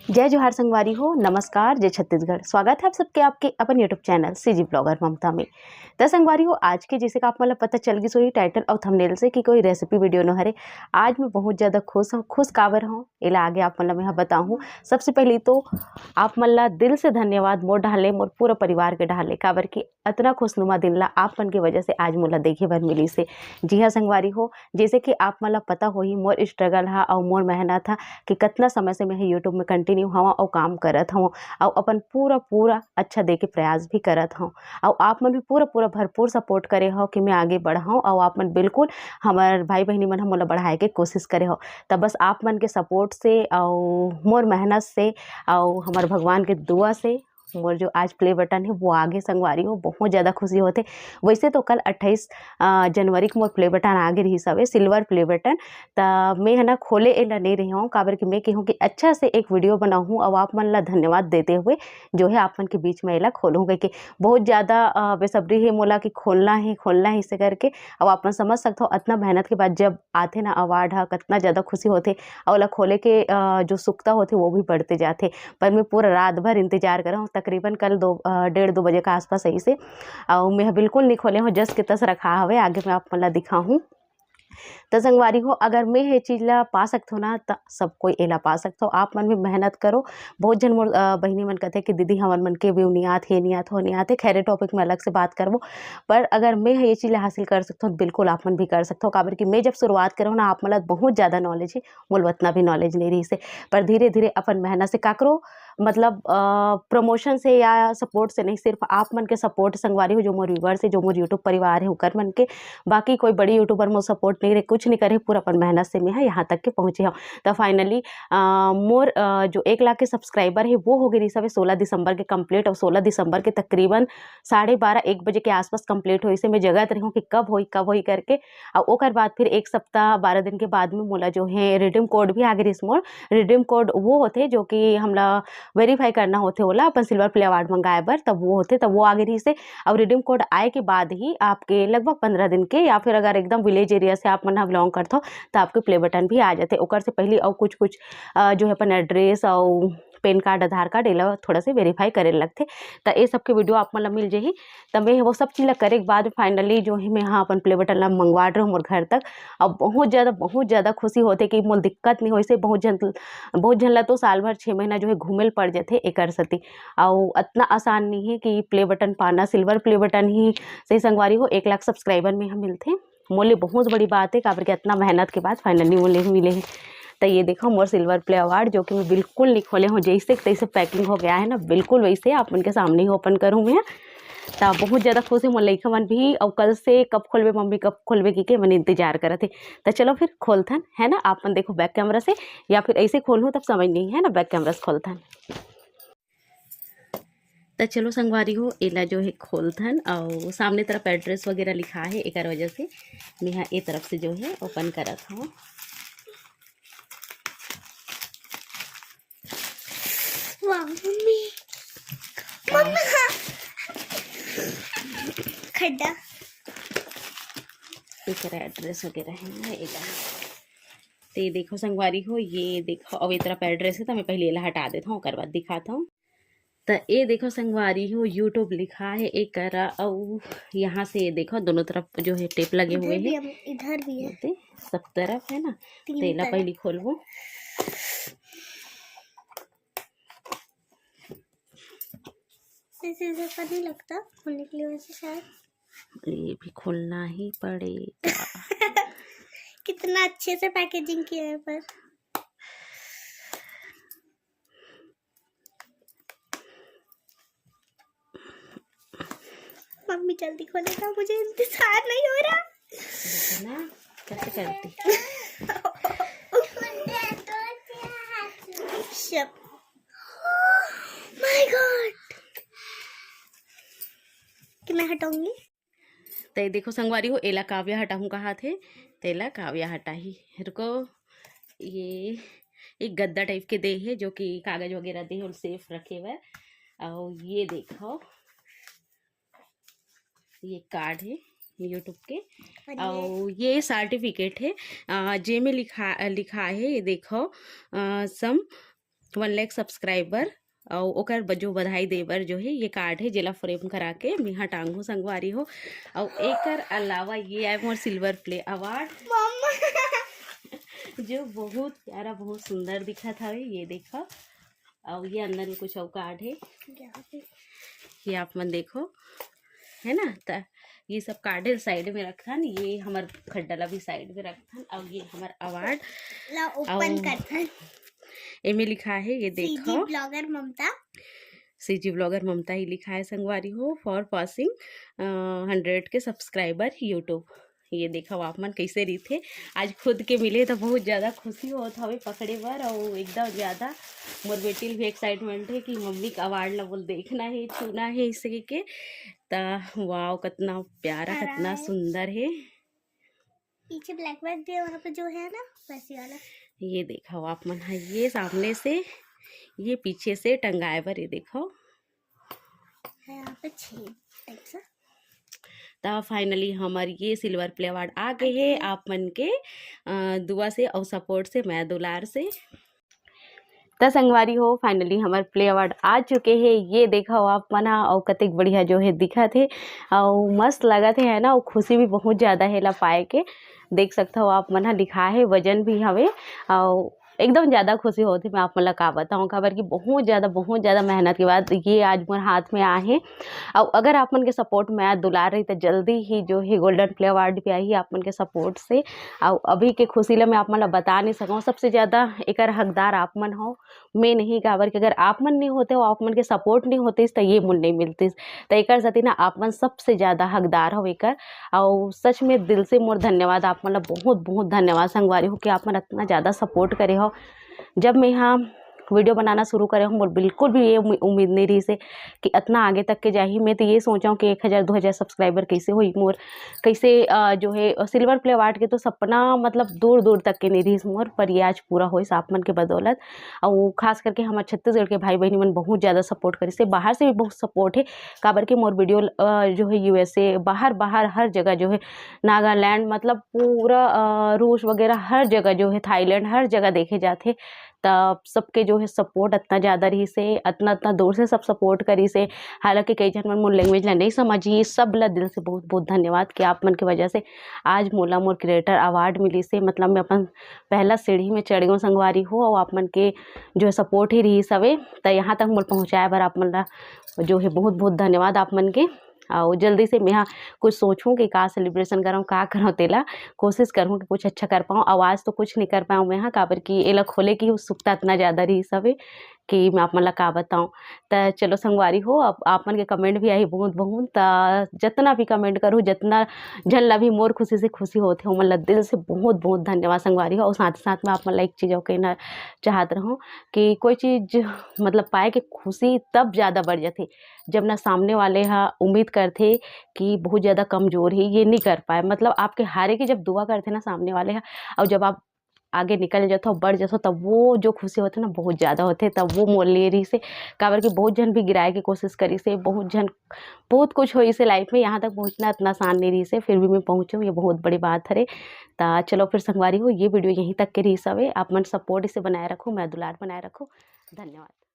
जय जोहार संगवारी हो, नमस्कार, जय छत्तीसगढ़। स्वागत है आप सबके आपके अपन यूट्यूब चैनल सीजी ब्लॉगर ममता में। तो संगवारी हो, आज के जैसे का आप मतलब पता चल गई सोई टाइटल और थंबनेल से कि कोई रेसिपी वीडियो न हरे। आज मैं बहुत ज़्यादा खुश हूँ, खुश काबर हूँ एला आगे आप मतलब यहाँ बताऊँ। सबसे पहले तो आप मल्ला दिल से धन्यवाद मोर डाले मोर पूरा परिवार के डाले काबर की इतना खुशनुमा दिन ला आप मन की वजह से आज मोला देखे बर मिली से। जी हाँ संगवारी हो, जैसे कि आप मतलब पता हो ही मोर स्ट्रगल हा और मोर मेहनत हा कि कितना समय से मैं यूट्यूब में कंटिन्यू हूँ और काम करत हूँ और अपन पूरा अच्छा दे के प्रयास भी करत हूँ और आप मन भी पूरा भरपूर सपोर्ट करे हो कि मैं आगे बढ़ाऊँ और आप मन बिल्कुल हमार भाई बहनी मन मोला बढ़ाए के कोशिश करे हो। तब बस आप मन के सपोर्ट से और मोर मेहनत से और हमार भगवान के दुआ से मोर जो आज प्ले बटन है वो आगे संगवारी हो बहुत ज़्यादा खुशी होते। वैसे तो कल 28 जनवरी को मोर प्ले बटन आगे रही सब सिल्वर प्ले बटन। तो मैं है ना खोले एला नहीं रही हूँ काबर कि मैं कहूँ कि अच्छा से एक वीडियो बनाऊँ और आप मन ला धन्यवाद देते हुए जो है आप मन के बीच में एला खोलूँ कि बहुत ज़्यादा बेसब्री है मोला कि खोलना है इसे करके। अब आप मन समझ सकते हो इतना मेहनत के बाद जब आते ना अवार्ड हा कितना ज़्यादा खुशी होते और ओला खोले के जो सुकता होते वो भी बढ़ते जाते। पर मैं पूरा रात भर इंतजार कर रहा हूँ, तकरीबन कल 1:30-2 बजे का आसपास सही से और मैं बिल्कुल नहीं खोले हूँ, जस के तस रखा हवे आगे मैं आप मन ला दिखाऊँ। तो संगवारी हो, अगर मैं ये चीज़ ला पा सकथो ना तो सब कोई एला पा सकथो। आप मन भी मेहनत करो। बहुत जन मोर बहिनी मन कहते कि दीदी हमन मन के व्यू नहीं आत, हे नहीं आत, हो नहीं आते। खैर टॉपिक में अलग से बात करबो। पर अगर मैं ये चीज़ ला हासिल कर सकथो तो बिल्कुल आप मन भी कर सकथो काबर कि मैं जब शुरुआत करूँ ना आप मन ला बहुत ज़्यादा नॉलेज है, मोल उतना भी नॉलेज नहीं रही से। पर धीरे-धीरे अपन मेहनत से काकरो मतलब प्रमोशन से या सपोर्ट से नहीं, सिर्फ आप मन के सपोर्ट संगवारी हो जो मोर व्यूअर्स है, जो मोर यूट्यूब परिवार है ओकर मन के। बाकी कोई बड़ी यूट्यूबर मोर सपोर्ट नहीं रहे, कुछ नहीं करे, पूरा अपन मेहनत से मैं है यहाँ तक के पहुँचे हूँ। तो फाइनली मोर जो 1 लाख के सब्सक्राइबर है वो हो गई सब 16 दिसंबर के कंप्लीट और 16 दिसंबर के तकरीबन 12:30-1 बजे के आसपास कंप्लीट हुई से मैं जगत रही हूँ कि कब होई करके। और ओकर बाद फिर 1 सप्ताह 12 दिन के बाद में मोला जो है रिडीम कोड भी आ गई मोर। रिडीम कोड वो होते जो कि हमला वेरीफाई करना होते ओला अपन सिल्वर प्ले अवार्ड मंगाए बर, तब वो होते तब वो आ गई से। और रिडीम कोड आए के बाद ही आपके लगभग 15 दिन के या फिर अगर एकदम विलेज एरिया से आप मन बिलोंग करते हो तो आपके प्ले बटन भी आ जाते। ओकर से पहले और कुछ जो है अपन एड्रेस और पैन कार्ड आधार कार्ड एला थोड़ा से वेरीफाई करे लगते। तो ये सब के वीडियो आप मन ला मिल जाही। तो मैं वो सब चीज़ ला करे के बाद फाइनली जो है मैं यहाँ अपन प्ले बटन ला मंगवा रही हूँ मोर घर तक। और बहुत ज़्यादा खुशी होते कि मोल दिक्कत नहीं होइसे। बहुत झन ला तो साल भर 6 महीना जो है घूमेल पड़ जाते एकर सती। और इतना आसान नहीं है कि प्ले बटन पाना, सिल्वर प्ले बटन ही सही संगवारी हो 1 लाख सब्सक्राइबर में हम मिलते। मोले बहुत बड़ी बात है काबर के इतना मेहनत के बाद फाइनली मोले मिले हैं। तो ये देखो मोर सिल्वर प्ले अवार्ड जो कि मैं बिल्कुल नहीं खोले हूँ, जैसे तैसे पैकिंग हो गया है ना बिल्कुल वैसे आप उनके सामने ही ओपन करूँ मैं। तो बहुत ज़्यादा खुश है मोर लइका मन भी और कल से कब खोलबे मम्मी कब खोलबे की मैंने इंतजार करत थे। तो चलो फिर खोलथन है ना, आप मन देखो बैक कैमरा से या फिर ऐसे खोलूँ तब समझ नहीं है ना, बैक कैमरा से खोलथन। तो चलो संगवारी हो एला जो है खोलथन और सामने तरफ एड्रेस वगैरह लिखा है एक वजह से मैं यहाँ ए तरफ से जो है ओपन करत हूँ। खड्डा एक एड्रेस वगैरह है एक। तो ये देखो संगवारी हो, ये देखो अब एक तरफ एड्रेस है तो मैं पहले एला हटा देता हूँ ओकर बाद दिखाता हूँ। तो ये देखो संगवारी हो यूट्यूब लिखा है एक करा और यहाँ से ये देखो दोनों तरफ जो है टेप लगे हुए हैं, इधर भी है, सब तरफ है ना। तेला पहले खोलबो। ऐसे नहीं लगता खोलने के लिए वैसे शायद ये भी खोलना ही पड़ेगा। कितना अच्छे से पैकेजिंग किया है पर मम्मी जल्दी खोलेगा, मुझे इंतजार नहीं हो रहा। देखो ना कैसे करती। माय गॉड कि मैं हटाऊंगी। तो ये देखो संगवारी हो एला काव्या हटाऊँ कहा थे, तेला काव्या हटा ही रुको। ये एक गद्दा टाइप के दे है जो कि कागज वगैरह दे और सेफ रखे हुए। और ये देखो ये कार्ड है यूट्यूब के और ये सर्टिफिकेट है जे में लिखा है। ये देखो सम 1 लाख सब्सक्राइबर और ओकर जो बधाई देबर जो है ये कार्ड है जेला फ्रेम करा के मेहा टांगू संगवारी हो। और एकर अलावा ये है मोर सिल्वर प्ले अवार्ड जो बहुत प्यारा बहुत सुंदर दिखा था। ये देखो और ये अंदर में कुछ और कार्ड है ये आप मन देखो है ना। तो ये सब कार्ड साइड में रखन, ये हमार खड्डला भी साइड में रखन और ये हमार अवार्ड ओपन करथन। एमे लिखा है ये देखो सीजी ब्लॉगर ममता, सीजी ब्लॉगर ममता ही लिखा है संगवारी हो फॉर पासिंग 100 के सब्सक्राइबर यूट्यूब। ये देखो आप मन कैसे रही थे आज खुद के मिले तो बहुत ज़्यादा खुशी होत हवे पकड़े बर और एकदम ज़्यादा मोर बेटी भी एक्साइटमेंट है कि मम्मी का अवार्ड ला बोल देखना है छूना है इसे के। तो वाओ कितना प्यारा कितना सुंदर है। पीछे ब्लैक बैग दिया वहाँ पे जो है ना वैसी वाला। ये देखो आप मन है ये सामने से ये पीछे से टंगाए बर ये देखो है यहाँ पे 6 टाइप से। तो फाइनली हमारी ये सिल्वर प्ले अवार्ड आ गए है आप मन के दुआ से और सपोर्ट से मैं दुलार से। तो संगवारी हो फाइनली हमारे प्ले अवार्ड आ चुके हैं। ये देखो आप मना और कतिक बढ़िया जो है दिखा थे और मस्त लगा थे है ना। और खुशी भी बहुत ज़्यादा है ला पाए के देख सकते हो आप मना लिखा है वजन भी हवे और एकदम ज़्यादा खुशी होती। मैं आप मतलब का बताऊँ खबर कि बहुत ज़्यादा मेहनत के बाद ये आज मोर हाथ में आए हैं। और अगर आप मन के सपोर्ट में आज दुलार रही तो जल्दी ही जो है गोल्डन प्ले अवार्ड भी आई आप मन के सपोर्ट से। और अभी के खुशी ला मैं आप मन बता नहीं सकूँ सबसे ज़्यादा एक हकदार आप मन हो मैं नहीं काबर कि अगर आप मन नहीं होते हो आप मन के सपोर्ट नहीं होते तो ये मुल नहीं मिलती। तो एक सती ना आप मन सबसे ज़्यादा हकदार हो एक और सच में दिल से मोर धन्यवाद आप मतलब बहुत धन्यवाद संगवारी हो कि आप मन इतना ज़्यादा सपोर्ट करे हो। जब मैं यहाँ वीडियो बनाना शुरू करे हूँ बिल्कुल भी ये उम्मीद नहीं रही से कि इतना आगे तक के जाही। मैं तो ये सोचा हूँ कि 1000-2000 सब्सक्राइबर कैसे हुई मोर कैसे जो है सिल्वर प्ले अवार्ड के तो सपना मतलब दूर तक के नहीं रही मोर पर ये आज पूरा हो आप मन के बदौलत। और खास करके हमारे छत्तीसगढ़ के भाई बहनी मन बहुत ज़्यादा सपोर्ट करी से बाहर से भी बहुत सपोर्ट है काबर के मोर वीडियो जो है USA बाहर हर जगह जो है नागालैंड मतलब पूरा रूस वगैरह हर जगह जो है थाईलैंड हर जगह देखे जाते। तब सबके जो है सपोर्ट इतना ज़्यादा रही से इतना दूर से सब सपोर्ट करी से। हालांकि कई जन मन मोर लैंग्वेज ला नहीं समझी सब ला दिल से बहुत धन्यवाद कि आप मन की वजह से आज मोला मोर क्रिएटर अवार्ड मिली से मतलब मैं अपन पहला सीढ़ी में चढ़ गई संगवारी हो और आप मन के जो है सपोर्ट ही रही सवे तो यहाँ तक मोर पहुँचाए बर आप मन ला जो है बहुत धन्यवाद आप मन के। और जल्दी से मैं यहाँ कुछ सोचूं कि का सेलिब्रेशन करूँ का करूँ तेला कोशिश करूँ कि कुछ अच्छा कर पाऊँ। आवाज़ तो कुछ नहीं कर पाऊँ मैं यहाँ काबर की एला खोले की उत्सुकता इतना ज़्यादा रही सब कि मैं आप मन ला का बताऊँ। तो चलो संगवारी हो अब आप मन के कमेंट भी आई बहुत तो जितना भी कमेंट करूँ जितना जन ला भी मोर खुशी से खुशी होते हो मतलब दिल से बहुत धन्यवाद संगवारी हो। और साथ में आप मन ला एक चीज़ और कहना चाहत रहूँ कि कोई चीज़ मतलब पाए कि खुशी तब ज़्यादा बढ़ जाती जब ना सामने वाले उम्मीद करते कि बहुत ज़्यादा कमज़ोर है ये नहीं कर पाए मतलब आपके हारे की जब दुआ करते ना सामने वाले और जब आप आगे निकल जाते हो बढ़ जाते हो तब वो जो खुशी होती है ना बहुत ज़्यादा होते तब वो मोल ले रही से काबर कि बहुत जन भी गिराए की कोशिश करी से बहुत जन बहुत कुछ हो इसे लाइफ में यहाँ तक पहुँचना इतना आसान नहीं रही से फिर भी मैं पहुँचूँ ये बहुत बड़ी बात है। तो चलो फिर संगवारी हो ये वीडियो यहीं तक के रही सवे आप मन सपोर्ट इसे बनाए रखो मैं दुलार बनाए रखो। धन्यवाद।